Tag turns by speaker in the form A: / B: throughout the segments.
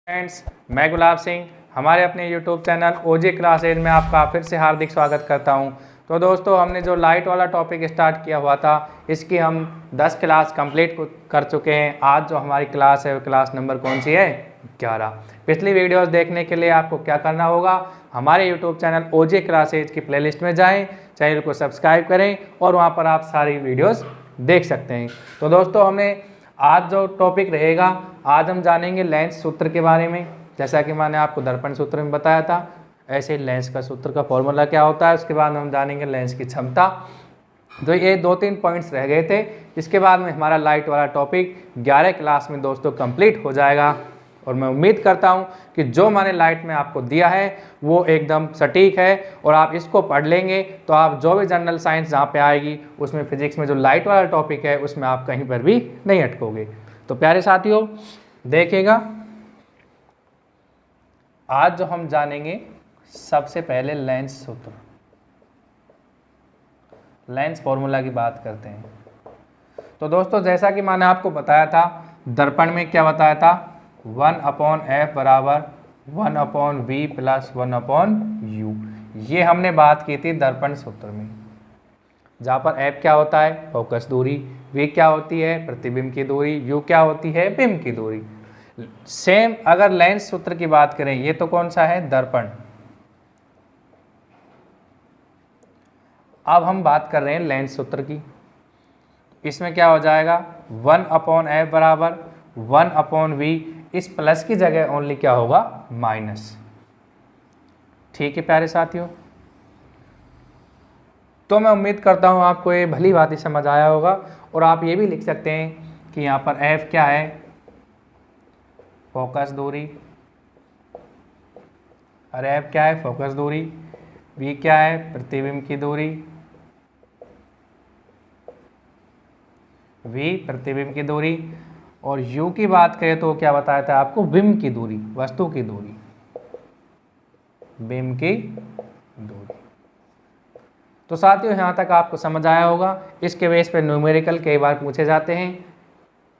A: Friends, मैं गुलाब सिंह हमारे अपने YouTube चैनल ओजे क्लासेज में आपका फिर से हार्दिक स्वागत करता हूं। तो दोस्तों, हमने जो लाइट वाला टॉपिक स्टार्ट किया हुआ था, इसकी हम 10 क्लास कंप्लीट कर चुके हैं। आज जो हमारी क्लास है वो क्लास नंबर कौन सी है? 11। पिछली वीडियोस देखने के लिए आपको क्या करना होगा? हमारे YouTube चैनल ओजे क्लासेज की प्लेलिस्ट में जाएं, चैनल को सब्सक्राइब करें और वहाँ पर आप सारी वीडियोज़ देख सकते हैं। तो दोस्तों, हमें आज जो टॉपिक रहेगा, आज हम जानेंगे लेंस सूत्र के बारे में। जैसा कि मैंने आपको दर्पण सूत्र में बताया था, ऐसे ही लेंस का सूत्र का फॉर्मूला क्या होता है। उसके बाद हम जानेंगे लेंस की क्षमता। तो ये 2-3 पॉइंट्स रह गए थे। इसके बाद में हमारा लाइट वाला टॉपिक 11 क्लास में दोस्तों कंप्लीट हो जाएगा। और मैं उम्मीद करता हूं कि जो मैंने लाइट में आपको दिया है वो एकदम सटीक है और आप इसको पढ़ लेंगे तो आप जो भी जनरल साइंस जहाँ पे आएगी उसमें फिजिक्स में जो लाइट वाला टॉपिक है उसमें आप कहीं पर भी नहीं अटकोगे। तो प्यारे साथियों, देखिएगा, आज जो हम जानेंगे सबसे पहले लेंस सूत्र, लेंस फॉर्मूला की बात करते हैं। तो दोस्तों, जैसा कि मैंने आपको बताया था, दर्पण में क्या बताया था, 1/f बराबर 1/v प्लस 1/u। ये हमने बात की थी दर्पण सूत्र में, जहाँ पर f क्या होता है, फोकस दूरी, v क्या होती है, प्रतिबिंब की दूरी, u क्या होती है, बिंब की दूरी। सेम अगर लेंस सूत्र की बात करें, ये तो कौन सा है, दर्पण। अब हम बात कर रहे हैं लेंस सूत्र की। इसमें क्या हो जाएगा, 1/f बराबर 1/v। इस प्लस की जगह ओनली क्या होगा, माइनस। ठीक है प्यारे साथियों, तो मैं उम्मीद करता हूं आपको ये भली बात ही समझ आया होगा। और आप ये भी लिख सकते हैं कि यहाँ पर f क्या है, फोकस दूरी, और f क्या है, फोकस दूरी, v क्या है, प्रतिबिंब की दूरी, v प्रतिबिंब की दूरी, और u की बात करें तो क्या बताया था आपको, बिंब की दूरी, वस्तु की दूरी, बिंब की दूरी। तो साथियों, यहाँ तक आपको समझ आया होगा। इसके बेस पर न्यूमेरिकल कई बार पूछे जाते हैं।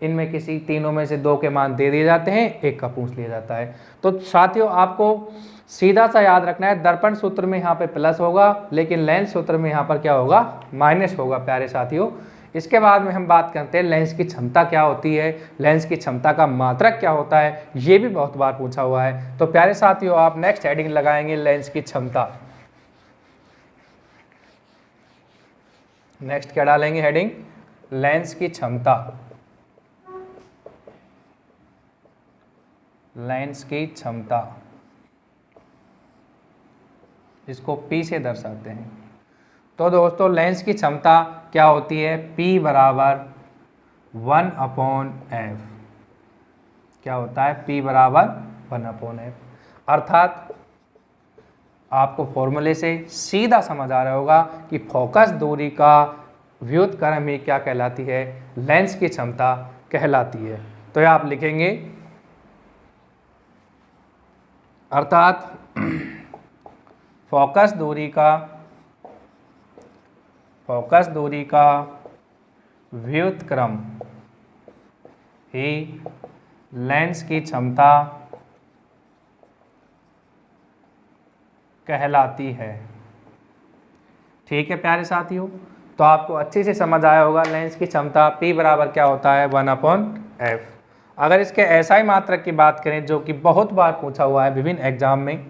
A: इनमें किसी तीनों में से 2 के मान दे दिए जाते हैं, 1 का पूछ लिया जाता है। तो साथियों, आपको सीधा सा याद रखना है, दर्पण सूत्र में यहाँ पे प्लस होगा, लेकिन लेंस सूत्र में यहाँ पर क्या होगा, माइनस होगा प्यारे साथियों। इसके बाद में हम बात करते हैं लेंस की क्षमता क्या होती है, लेंस की क्षमता का मात्रक क्या होता है, ये भी बहुत बार पूछा हुआ है। तो प्यारे साथियों, आप नेक्स्ट हेडिंग लगाएंगे लेंस की क्षमता। नेक्स्ट क्या डालेंगे हेडिंग, लेंस की क्षमता, लेंस की क्षमता। इसको P से दर्शाते हैं। तो दोस्तों, लेंस की क्षमता क्या होती है, P बराबर 1/f। क्या होता है, P बराबर 1/f। अर्थात आपको फॉर्मूले से सीधा समझ आ रहा होगा कि फोकस दूरी का व्युत्क्रम ही क्या कहलाती है, लेंस की क्षमता कहलाती है। तो आप लिखेंगे, अर्थात फोकस दूरी का व्युत्क्रम ही लेंस की क्षमता कहलाती है। ठीक है प्यारे साथियों, तो आपको अच्छे से समझ आया होगा लेंस की क्षमता P बराबर क्या होता है, 1/f। अगर इसके एसआई मात्रक की बात करें, जो कि बहुत बार पूछा हुआ है विभिन्न एग्जाम में,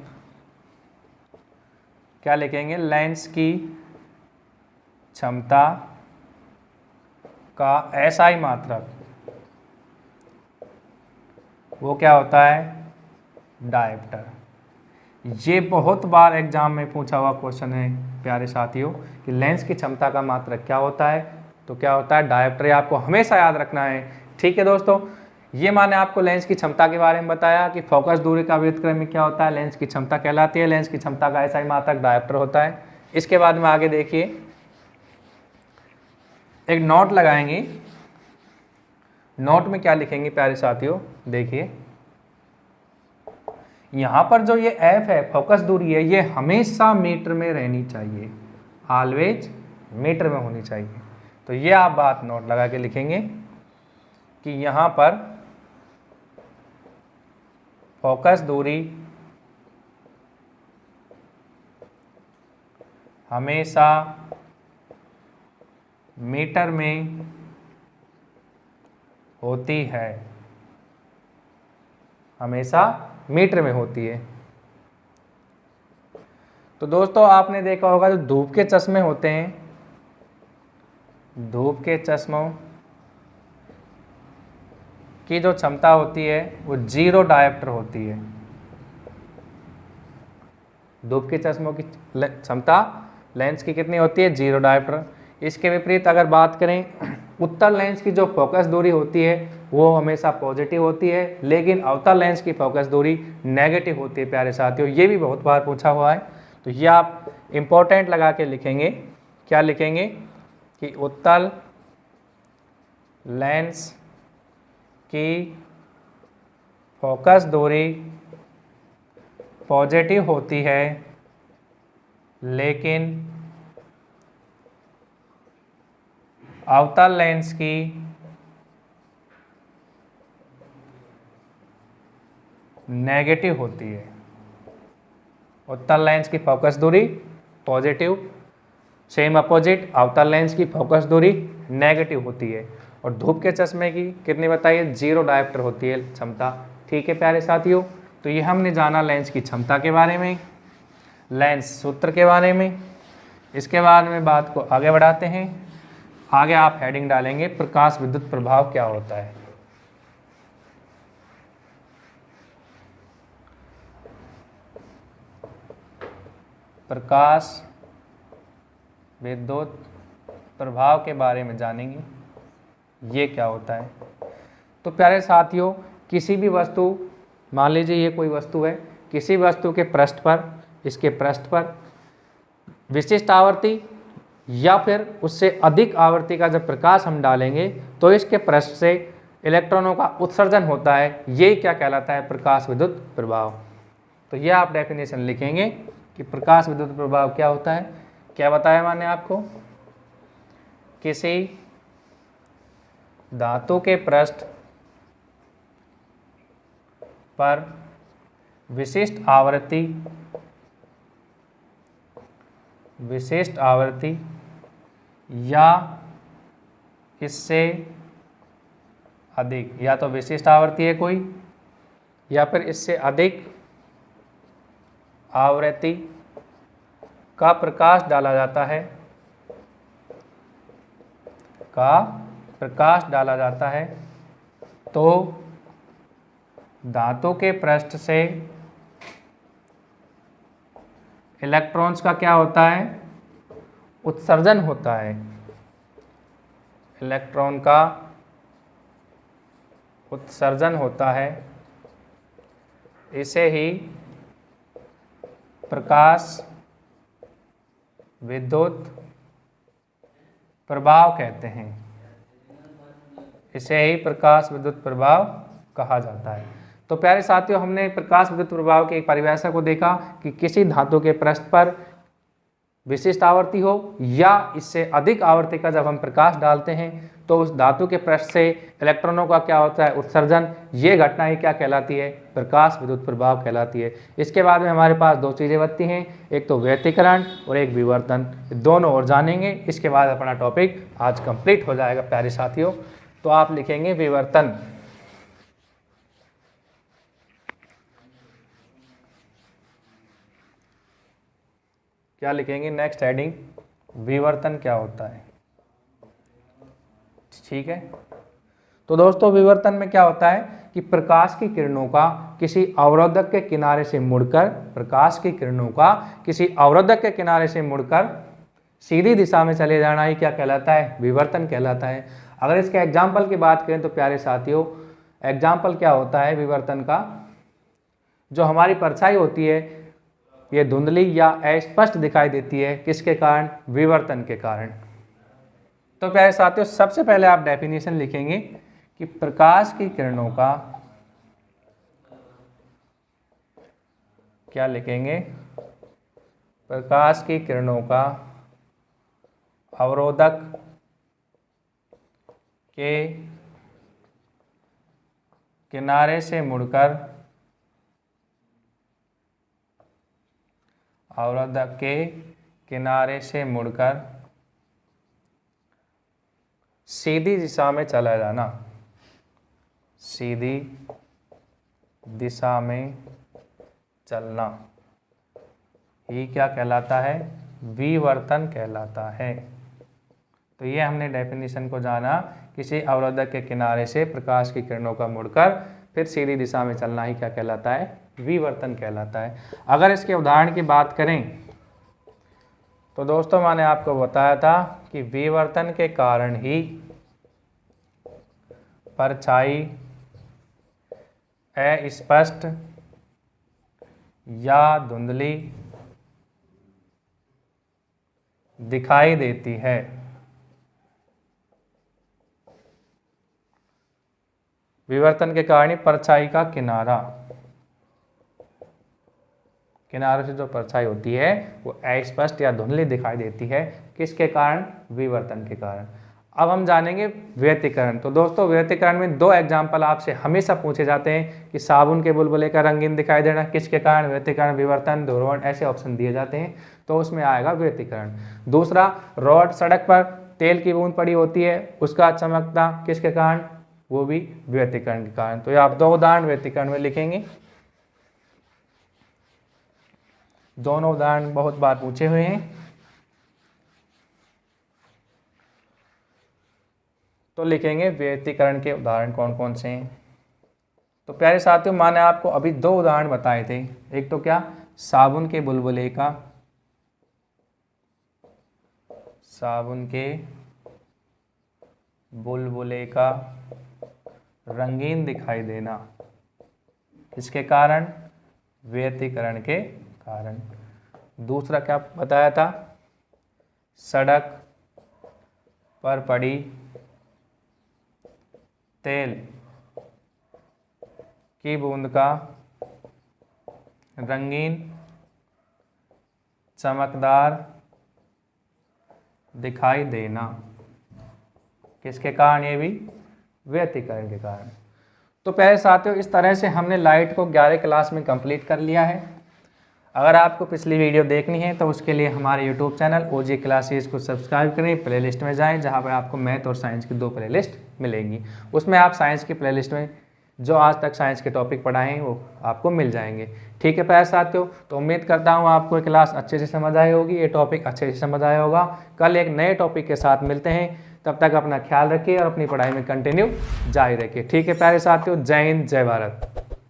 A: क्या लिखेंगे, लेंस की क्षमता का एसआई मात्रक, वो क्या होता है, डायप्टर। ये बहुत बार एग्जाम में पूछा हुआ क्वेश्चन है प्यारे साथियों कि लेंस की क्षमता का मात्रक क्या होता है, तो क्या होता है, डायप्टर। आपको हमेशा याद रखना है। ठीक है दोस्तों, ये मैंने आपको लेंस की क्षमता के बारे में बताया कि फोकस दूरी का व्युत्क्रम में क्या होता है, लेंस की क्षमता कहलाती है। लेंस की क्षमता का एसआई मात्रक डायप्टर होता है। इसके बाद में आगे देखिए, एक नोट लगाएंगे। नोट में क्या लिखेंगे प्यारे साथियों, देखिए, यहाँ पर जो ये f है, फोकस दूरी है, ये हमेशा मीटर में रहनी चाहिए, ऑलवेज मीटर में होनी चाहिए। तो ये आप बात नोट लगा के लिखेंगे कि यहाँ पर फोकस दूरी हमेशा मीटर में होती है, हमेशा मीटर में होती है। तो दोस्तों आपने देखा होगा जो धूप के चश्मे होते हैं, धूप के चश्मों की जो क्षमता होती है वो 0 डायोप्टर होती है। धूप के चश्मों की क्षमता लेंस की कितनी होती है? 0 डायोप्टर। इसके विपरीत अगर बात करें, उत्तल लेंस की जो फोकस दूरी होती है वो हमेशा पॉजिटिव होती है, लेकिन अवतल लेंस की फोकस दूरी नेगेटिव होती है प्यारे साथियों। ये भी बहुत बार पूछा हुआ है, तो ये आप इम्पोर्टेंट लगा के लिखेंगे। क्या लिखेंगे? कि उत्तल लेंस की फोकस दूरी पॉजिटिव होती है, लेकिन अवतल लेंस की नेगेटिव होती है। उत्तल लेंस की फोकस दूरी पॉजिटिव, सेम अपोजिट अवतल लेंस की फोकस दूरी नेगेटिव होती है। और धूप के चश्मे की कितनी बताइए? 0 डायोप्टर होती है क्षमता। ठीक है प्यारे साथियों, तो ये हमने जाना लेंस की क्षमता के बारे में, लेंस सूत्र के बारे में। इसके बाद में बात को आगे बढ़ाते हैं। आगे आप हेडिंग डालेंगे प्रकाश विद्युत प्रभाव क्या होता है। प्रकाश विद्युत प्रभाव के बारे में जानेंगे, ये क्या होता है। तो प्यारे साथियों, किसी भी वस्तु, मान लीजिए ये कोई वस्तु है, किसी वस्तु के पृष्ठ पर, इसके पृष्ठ पर विशिष्ट आवर्ती या फिर उससे अधिक आवृत्ति का जब प्रकाश हम डालेंगे तो इसके पृष्ठ से इलेक्ट्रॉनों का उत्सर्जन होता है। ये क्या कहलाता है? प्रकाश विद्युत प्रभाव। तो ये आप डेफिनेशन लिखेंगे कि प्रकाश विद्युत प्रभाव क्या होता है। क्या बताया मैंने आपको? किसी धातु के पृष्ठ पर विशिष्ट आवृत्ति या इससे अधिक, या तो विशिष्ट आवृत्ति है कोई या फिर इससे अधिक आवृत्ति का प्रकाश डाला जाता है, तो धातु के पृष्ठ से इलेक्ट्रॉन्स का क्या होता है? उत्सर्जन होता है। इलेक्ट्रॉन का उत्सर्जन होता है। इसे ही प्रकाश विद्युत प्रभाव कहते हैं। इसे ही प्रकाश विद्युत प्रभाव कहा जाता है। तो प्यारे साथियों, हमने प्रकाश विद्युत प्रभाव की एक परिभाषा को देखा कि किसी धातु के पृष्ठ पर विशिष्ट आवृत्ति हो या इससे अधिक आवृत्ति का जब हम प्रकाश डालते हैं तो उस धातु के पृष्ठ से इलेक्ट्रॉनों का क्या होता है? उत्सर्जन। ये घटना ही क्या कहलाती है? प्रकाश विद्युत प्रभाव कहलाती है। इसके बाद में हमारे पास दो चीज़ें बनती हैं, एक तो व्यतिकरण और एक विवर्तन। दोनों और जानेंगे, इसके बाद अपना टॉपिक आज कंप्लीट हो जाएगा प्यारे साथियों। तो आप लिखेंगे विवर्तन। क्या लिखेंगे? नेक्स्ट हेडिंग, विवर्तन क्या होता है। ठीक है, तो दोस्तों विवर्तन में क्या होता है कि प्रकाश की किरणों का किसी अवरोधक के किनारे से मुड़कर, प्रकाश की किरणों का किसी अवरोधक के किनारे से मुड़कर सीधी दिशा में चले जाना ही क्या कहलाता है? विवर्तन कहलाता है। अगर इसके एग्जाम्पल की बात करें तो प्यारे साथियों, एग्जाम्पल क्या होता है विवर्तन का? जो हमारी परछाई होती है ये धुंधली या अस्पष्ट दिखाई देती है, किसके कारण? विवर्तन के कारण। तो प्यारे साथियों, सबसे पहले आप डेफिनेशन लिखेंगे कि प्रकाश की किरणों का, क्या लिखेंगे? प्रकाश की किरणों का अवरोधक के किनारे से मुड़कर अवरोधक के किनारे से मुड़कर सीधी दिशा में चला जाना, सीधी दिशा में चलना, ये क्या कहलाता है? विवर्तन कहलाता है। तो ये हमने डेफिनेशन को जाना, किसी अवरोधक के किनारे से प्रकाश की किरणों का मुड़कर फिर सीधी दिशा में चलना ही क्या कहलाता है? विवर्तन कहलाता है। अगर इसके उदाहरण की बात करें तो दोस्तों मैंने आपको बताया था कि विवर्तन के कारण ही परछाई अस्पष्ट या धुंधली दिखाई देती है। विवर्तन के कारण ही परछाई का किनारों से जो परछाई होती है वो अस्पष्ट या धुंधली दिखाई देती है। किसके कारण? विवर्तन के कारण। अब हम जानेंगे व्यतिकरण। तो दोस्तों व्यतिकरण में दो एग्जाम्पल आपसे हमेशा पूछे जाते हैं कि साबुन के बुलबुले का रंगीन दिखाई देना किसके कारण? व्यतिकरण, विवर्तन, ध्रुवण, ऐसे ऑप्शन दिए जाते हैं, तो उसमें आएगा व्यतिकरण। दूसरा, रोड सड़क पर तेल की बूंद पड़ी होती है, उसका चमकना किसके कारण? वो भी व्यतिकरण के कारण। तो ये आप दो उदाहरण व्यतिकरण में लिखेंगे। दोनों उदाहरण बहुत बार पूछे हुए हैं, तो लिखेंगे व्यतिकरण के उदाहरण कौन कौन से हैं। तो प्यारे साथियों, मैंने आपको अभी दो उदाहरण बताए थे। एक तो क्या? साबुन के बुलबुले का रंगीन दिखाई देना किसके कारण? व्यतिकरण के कारण। दूसरा क्या बताया था? सड़क पर पड़ी तेल की बूंद का रंगीन चमकदार दिखाई देना किसके कारण? ये भी व्यतिकरण के कारण। तो प्यारे साथियों, इस तरह से हमने लाइट को 11 क्लास में कंप्लीट कर लिया है। अगर आपको पिछली वीडियो देखनी है तो उसके लिए हमारे यूट्यूब चैनल ओजे क्लासेस को सब्सक्राइब करें, प्लेलिस्ट में जाएं जहां पर आपको मैथ और साइंस की दो प्लेलिस्ट मिलेंगी। उसमें आप साइंस की प्लेलिस्ट में जो आज तक साइंस के टॉपिक पढ़ाए हैं वो आपको मिल जाएंगे। ठीक है प्यारे साथियों, तो उम्मीद करता हूँ आपको क्लास अच्छे से समझ आई होगी, ये टॉपिक अच्छे से समझ आया होगा। कल एक नए टॉपिक के साथ मिलते हैं, तब तक अपना ख्याल रखिए और अपनी पढ़ाई में कंटिन्यू जारी रखिए। ठीक है प्यारे साथियों, जय हिंद, जय भारत।